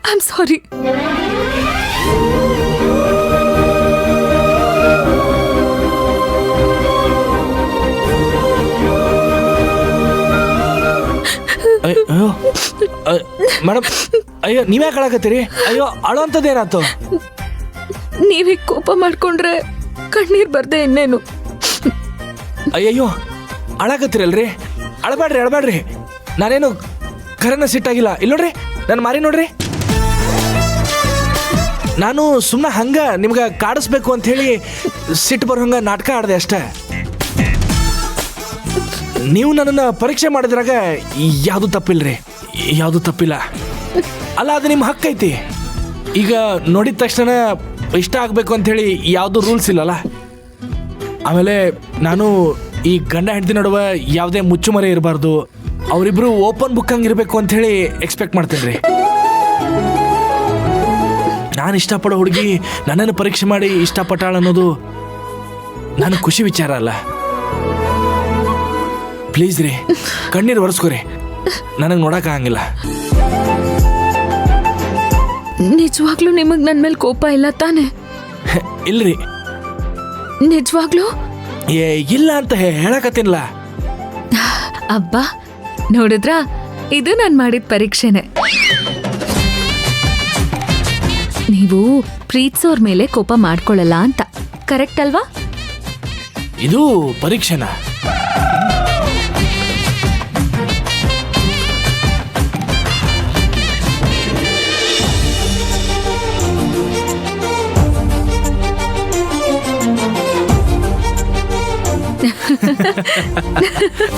I am sorry. ಅಯ್ಯೋ madam, ಅಯ್ಯೋ ನೀವ್ಯಾಕೆ ಅಳಕತ್ತೀರಿ? ಅಯ್ಯೋ ಅಳೋ ಅಂತದೇನಾಯ್ತು? ನೀವೇ ಕೋಪ ಮಾಡ್ಕೊಂಡ್ರೆ ಕಣ್ಣೀರ್ ಬರ್ದೆ ಇನ್ನೇನು. ಅಯ್ಯಯ್ಯೋ ಅಳಕತ್ತೀರಲ್ರಿ, ಅಳಬೇಡ್ರಿ. ನಾನೇನು ಕರೆನ ಸಿಟ್ಟಾಗಿಲ್ಲ. ಇಲ್ಲಿ ನೋಡ್ರಿ ನನ್ನ ಮಾರಿ ನೋಡ್ರಿ. ನಾನು ಸುಮ್ಮನೆ ಹಂಗ ನಿಮ್ಗೆ ಕಾಡಿಸ್ಬೇಕು ಅಂತ ಹೇಳಿ ಸಿಟ್ಟು ಬರೋ ಹಂಗ ನಾಟಕ ಆಡಿದೆ ಅಷ್ಟೇ. ನೀವು ನನ್ನನ್ನು ಪರೀಕ್ಷೆ ಮಾಡಿದ್ರಾಗ ಯಾವುದು ತಪ್ಪಿಲ್ಲ. ಅಲ್ಲ, ಅದು ನಿಮ್ಮ ಹಕ್ಕೈತಿ. ಈಗ ನೋಡಿದ ತಕ್ಷಣ ಇಷ್ಟ ಆಗಬೇಕು ಅಂಥೇಳಿ ಯಾವುದು ರೂಲ್ಸ್ ಇಲ್ಲಲ್ಲ. ಆಮೇಲೆ ನಾನು ಈ ಗಂಡ ಹೆಂಡತಿ ನಡುವೆ ಯಾವುದೇ ಮುಚ್ಚುಮರೆ ಇರಬಾರ್ದು, ಅವರಿಬ್ರು ಓಪನ್ ಬುಕ್ ಹಂಗಿರ್ಬೇಕು ಅಂಥೇಳಿ ಎಕ್ಸ್ಪೆಕ್ಟ್ ಮಾಡ್ತೀನಿ ರೀ. ನಾನು ಇಷ್ಟಪಡೋ ಹುಡುಗಿ ನನ್ನನ್ನು ಪರೀಕ್ಷೆ ಮಾಡಿ ಇಷ್ಟಪಟ್ಟಾಳ ಅನ್ನೋದು ನನಗೆ ಖುಷಿ ವಿಚಾರ ಅಲ್ಲ. ಪ್ಲೀಸ್ ರೀ, ಕಣ್ಣೀರು ಒರೆಸ್ಕೋರಿ, ನನಗೆ ನೋಡೋಕ್ಕಾಗಂಗಿಲ್ಲ. ನಿಜವಾಗ್ಲೂ ನಿಮಗ್ ನನ್ ಮೇಲೆ ಕೋಪ ಇಲ್ಲ ತಾನೆ? ಇಲ್ರಿ. ನಿಜವಾಗ್ಲೂ ಇಲ್ಲ ಅಂತ ಹೇಳಕತ್ತೀನಿಲ್ಲ. ಅಬ್ಬಾ, ನೋಡಿದ್ರಾ, ಇದು ನಾನ್ ಮಾಡಿದ ಪರೀಕ್ಷೆನೆ. ನೀವು ಪ್ರೀತಿಸೋರ್ ಮೇಲೆ ಕೋಪ ಮಾಡ್ಕೊಳ್ಳಲ್ಲ ಅಂತ, ಕರೆಕ್ಟ್ ಅಲ್ವಾ? ಇದು ಪರೀಕ್ಷೆನಾ?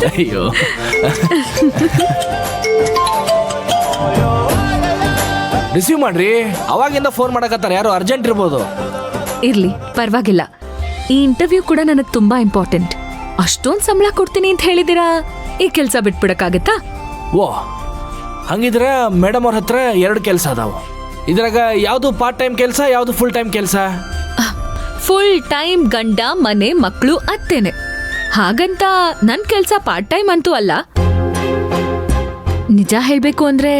ಅಯ್ಯೋ, ರಿಸೀವ್ ಮಾಡ್ರಿ. ಅವಾಗಿಂದ ಫೋನ್ ಮಾಡಕತ್ತಾರ, ಯಾರು ಅರ್ಜೆಂಟ್ ಇರ್ಬೋದು. ಇರ್ಲಿ, ಪರವಾಗಿಲ್ಲ. ಈ ಇಂಟರ್ವ್ಯೂ ಕೂಡ ನನಗ್ ತುಂಬಾ ಇಂಪಾರ್ಟೆಂಟ್. ಅಷ್ಟೊಂದ್ ಸಂಬಳ ಕೊಡ್ತೀನಿ ಅಂತ ಹೇಳಿದಿರಾ, ಈ ಕೆಲ್ಸ ಬಿಟ್ಬಿಡಕ್ಕಾಗತ್ತಾ? ಓ, ಹಂಗಿದ್ರೆ ಮೇಡಮ್ ಅವ್ರ ಹತ್ರ 2 ಕೆಲಸ ಅದಾವು. ಇದ್ರಾಗ ಯಾವುದು ಪಾರ್ಟ್ ಟೈಮ್ ಕೆಲಸ, ಯಾವುದು ಫುಲ್ ಟೈಮ್ ಕೆಲಸ? ಫುಲ್ ಟೈಮ್ ಗಂಡ, ಮನೆ, ಮಕ್ಕಳು, ಅತ್ತೇನೆ. ಹಾಗಂತ ನನ್ ಕೆಲ್ಸ ಪಾರ್ಟ್ ಟೈಮ್ ಅಂತೂ ಅಲ್ಲ. ನಿಜ ಹೇಳ್ಬೇಕು ಅಂದ್ರೆ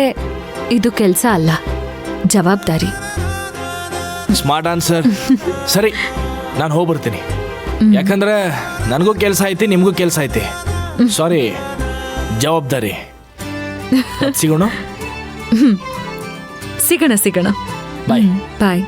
ಇದು ಕೆಲ್ಸ ಅಲ್ಲ, ಜವಾಬ್ದಾರಿ. Smart answer. ಸರಿ, ನಾನು ಹೋಗ್ಬರ್ತೀನಿ. ಯಾಕಂದ್ರೆ ನನಗೂ ಕೆಲಸ ಐತಿ, ನಿಮಗೂ ಕೆಲಸ ಐತಿ. ಸಾರಿ, ಜವಾಬ್ದಾರಿ. ಸಿಗೋಣ. ಸಿಗೋಣ. ಬಾಯ್. ಬಾಯ್.